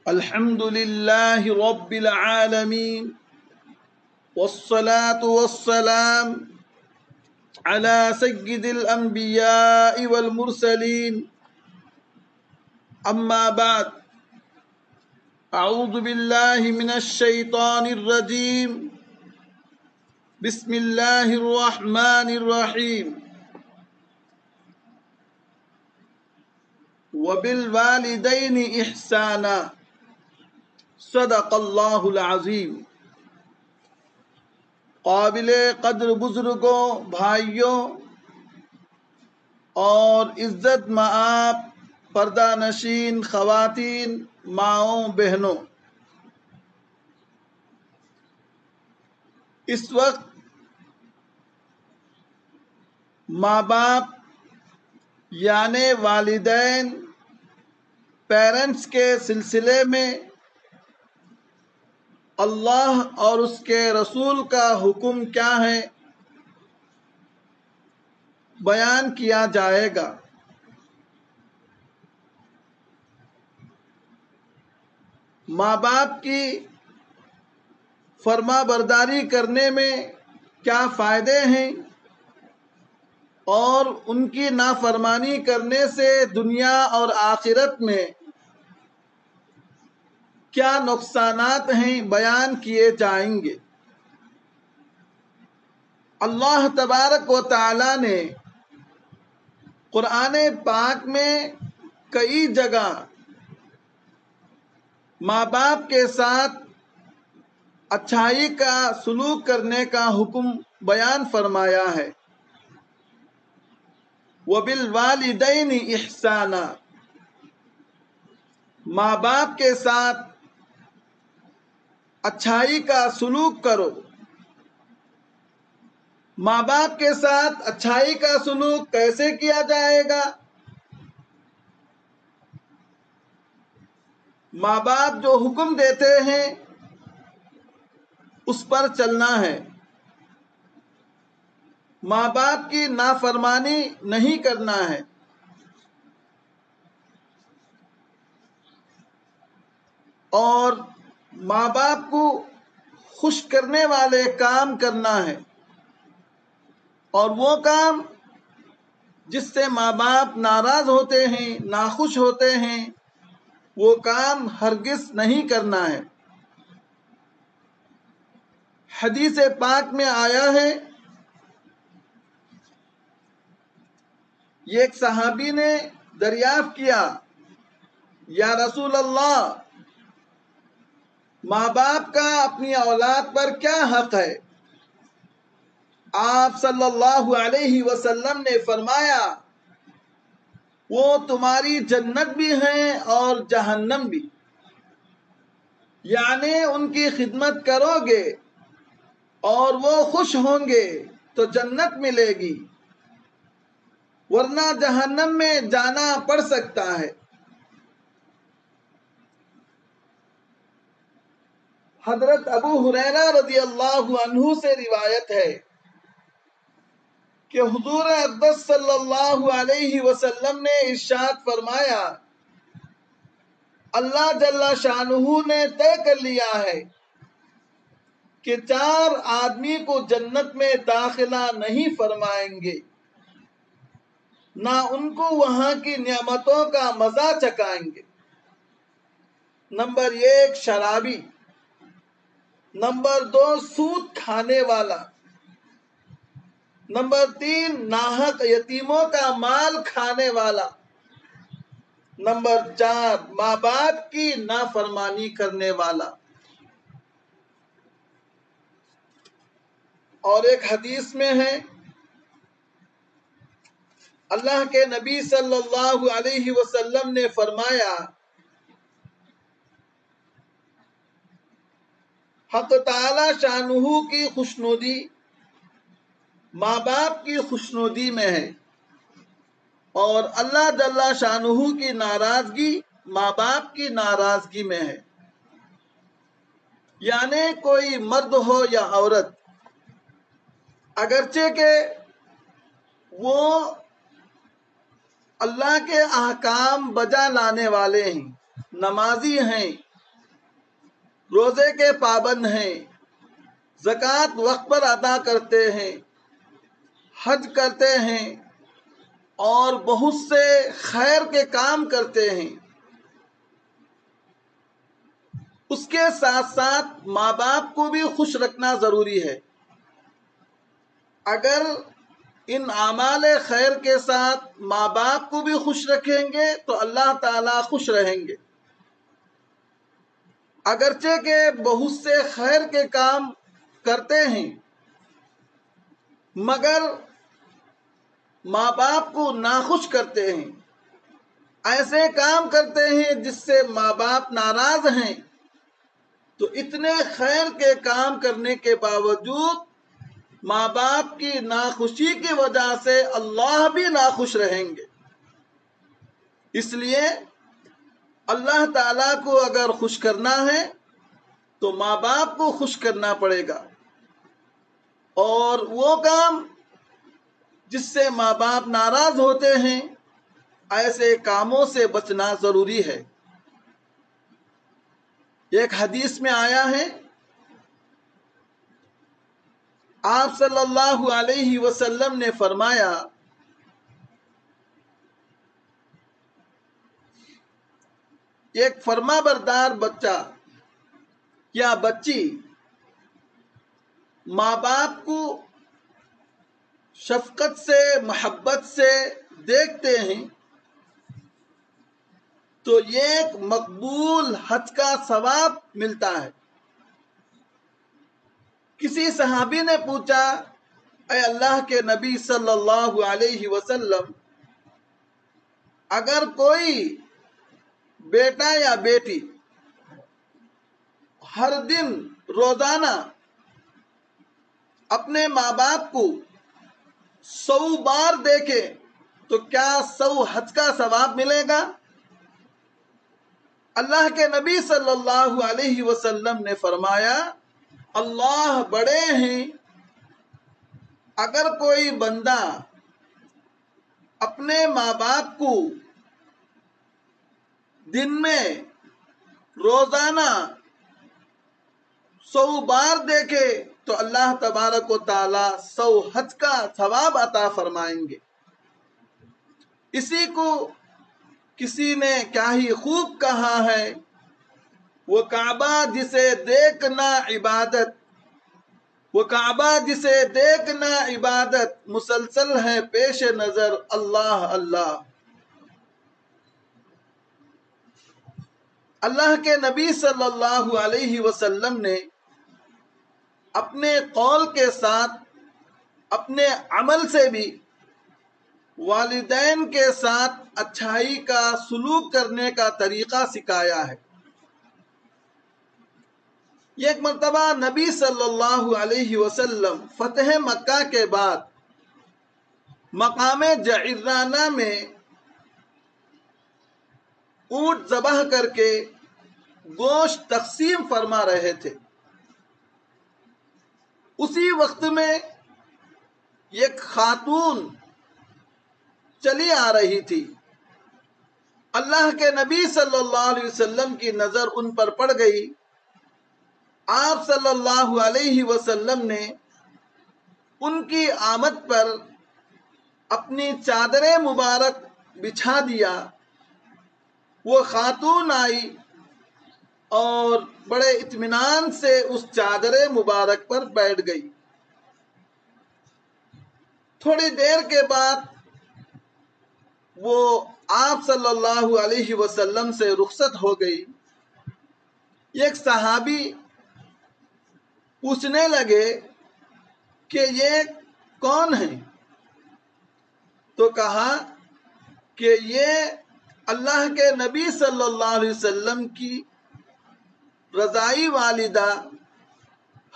الحمد لله رب العالمين والصلاة والسلام على سيد الأنبياء والمرسلين أما بعد أعوذ بالله من الشيطان الرجيم بسم الله الرحمن الرحيم وبالوالدين إحسانا صدق اللہ العظیم۔ قابل قدر بزرگوں، بھائیوں اور عزت مآب پردہ نشین خواتین، ماؤں، بہنوں، اس وقت ماں باپ یعنی والدین، پیرنٹس کے سلسلے میں اللہ اور اس کے رسول کا حکم کیا ہے بیان کیا جائے گا۔ ماں باپ کی فرما برداری کرنے میں کیا فائدے ہیں اور ان کی نافرمانی کرنے سے دنیا اور آخرت میں کیا نقصانات ہیں بیان کیے جائیں گے۔ اللہ تبارک و تعالی نے قرآن پاک میں کئی جگہ ماں باپ کے ساتھ اچھائی کا سلوک کرنے کا حکم بیان فرمایا ہے۔ وَبِالْوَالِدَيْنِ إِحْسَانًا، ماں باپ کے ساتھ اچھائی کا سلوک کرو۔ ماں باپ کے ساتھ اچھائی کا سلوک کیسے کیا جائے گا؟ ماں باپ جو حکم دیتے ہیں اس پر چلنا ہے، ماں باپ کی نافرمانی نہیں کرنا ہے، اور ماں باپ کو خوش کرنے والے کام کرنا ہے، اور وہ کام جس سے ماں باپ ناراض ہوتے ہیں، ناخوش ہوتے ہیں، وہ کام ہرگز نہیں کرنا ہے۔ حدیث پاک میں آیا ہے، ایک صحابی نے دریافت کیا، یا رسول اللہ، ماں باپ کا اپنی اولاد پر کیا حق ہے؟ آپ صلی اللہ علیہ وسلم نے فرمایا، وہ تمہاری جنت بھی ہیں اور جہنم بھی، یعنی ان کی خدمت کرو گے اور وہ خوش ہوں گے تو جنت ملے گی، ورنہ جہنم میں جانا پڑ سکتا ہے۔ حضرت ابو ہریرہ رضی اللہ عنہ سے روایت ہے کہ حضور اقدس صلی اللہ علیہ وسلم نے ارشاد فرمایا، اللہ جل شانہ نے طے کر لیا ہے کہ 4 آدمی کو جنت میں داخلہ نہیں فرمائیں گے، نہ ان کو وہاں کی نعمتوں کا مزہ چکھائیں گے۔ نمبر 1 شرابی، نمبر 2 سود کھانے والا، نمبر 3 ناحق یتیموں کا مال کھانے والا، نمبر 4 ماں باپ کی نافرمانی کرنے والا۔ اور ایک حدیث میں ہے، اللہ کے نبی صلی اللہ علیہ وسلم نے فرمایا، حق تعالی شانہ کی خوشنودی ماں باپ کی خوشنودی میں ہے، اور اللہ جل شانہ کی ناراضگی ماں باپ کی ناراضگی میں ہے۔ یعنی کوئی مرد ہو یا عورت، اگرچہ کہ وہ اللہ کے احکام بجا لانے والے ہیں، نمازی ہیں، روزے کے پابند ہیں، زکوٰۃ وقت پر ادا کرتے ہیں، حج کرتے ہیں اور بہت سے خیر کے کام کرتے ہیں، اس کے ساتھ ساتھ ماں باپ کو بھی خوش رکھنا ضروری ہے۔ اگر ان اعمال خیر کے ساتھ ماں باپ کو بھی خوش رکھیں گے تو اللہ تعالیٰ خوش رہیں گے۔ اگرچہ کہ بہت سے خیر کے کام کرتے ہیں مگر ماں باپ کو ناخوش کرتے ہیں، ایسے کام کرتے ہیں جس سے ماں باپ ناراض ہیں، تو اتنے خیر کے کام کرنے کے باوجود ماں باپ کی ناخوشی کی وجہ سے اللہ بھی ناخوش رہیں گے۔ اس لیے اللہ تعالیٰ کو اگر خوش کرنا ہے تو ماں باپ کو خوش کرنا پڑے گا، اور وہ کام جس سے ماں باپ ناراض ہوتے ہیں ایسے کاموں سے بچنا ضروری ہے۔ ایک حدیث میں آیا ہے، آپ صلی اللہ علیہ وسلم نے فرمایا، ایک فرما بردار بچہ یا بچی ماں باپ کو شفقت سے محبت سے دیکھتے ہیں تو یہ ایک مقبول حج کا ثواب ملتا ہے۔ کسی صحابی نے پوچھا، اے اللہ کے نبی صلی اللہ علیہ وسلم، اگر کوئی بیٹا یا بیٹی ہر دن روزانہ اپنے ماں باپ کو 100 بار دیکھے تو کیا 100 حج کا ثواب ملے گا؟ اللہ کے نبی صلی اللہ علیہ وسلم نے فرمایا، اللہ بڑے ہیں، اگر کوئی بندہ اپنے ماں باپ کو دن میں روزانہ 100 بار دیکھے تو اللہ تبارک و تعالی 100 حج کا ثواب عطا فرمائیں گے۔ اسی کو کسی نے کیا ہی خوب کہا ہے، وہ کعبہ جسے دیکھنا عبادت، وہ کعبہ جسے دیکھنا عبادت، مسلسل ہے پیش نظر اللہ اللہ۔ اللہ کے نبی صلی اللہ علیہ وسلم نے اپنے قول کے ساتھ اپنے عمل سے بھی والدین کے ساتھ اچھائی کا سلوک کرنے کا طریقہ سکھایا ہے۔ ایک مرتبہ نبی صلی اللہ علیہ وسلم فتح مکہ کے بعد مقام جعرانہ میں اونٹ ذبح کر کے گوشت تقسیم فرما رہے تھے۔ اسی وقت میں ایک خاتون چلی آ رہی تھی۔ اللہ کے نبی صلی اللہ علیہ وسلم کی نظر ان پر پڑ گئی۔ آپ صلی اللہ علیہ وسلم نے ان کی آمد پر اپنی چادر مبارک بچھا دیا۔ وہ خاتون آئی اور بڑے اطمینان سے اس چادر مبارک پر بیٹھ گئی۔ تھوڑی دیر کے بعد وہ آپ صلی اللہ علیہ وسلم سے رخصت ہو گئی۔ ایک صحابی پوچھنے لگے کہ یہ کون ہے؟ تو کہا کہ یہ اللہ کے نبی صلی اللہ علیہ وسلم کی رضائی والدہ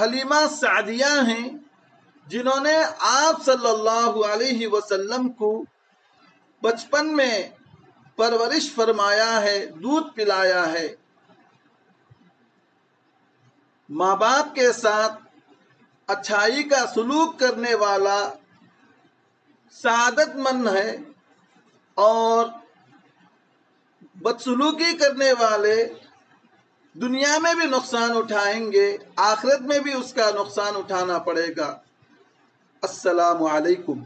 حلیمہ سعدیہ ہیں، جنہوں نے آپ صلی اللہ علیہ وسلم کو بچپن میں پرورش فرمایا ہے، دودھ پلایا ہے۔ ماں باپ کے ساتھ اچھائی کا سلوک کرنے والا سعادت مند ہے، اور بدسلوکی کرنے والے دنیا میں بھی نقصان اٹھائیں گے، آخرت میں بھی اس کا نقصان اٹھانا پڑے گا۔ السلام علیکم۔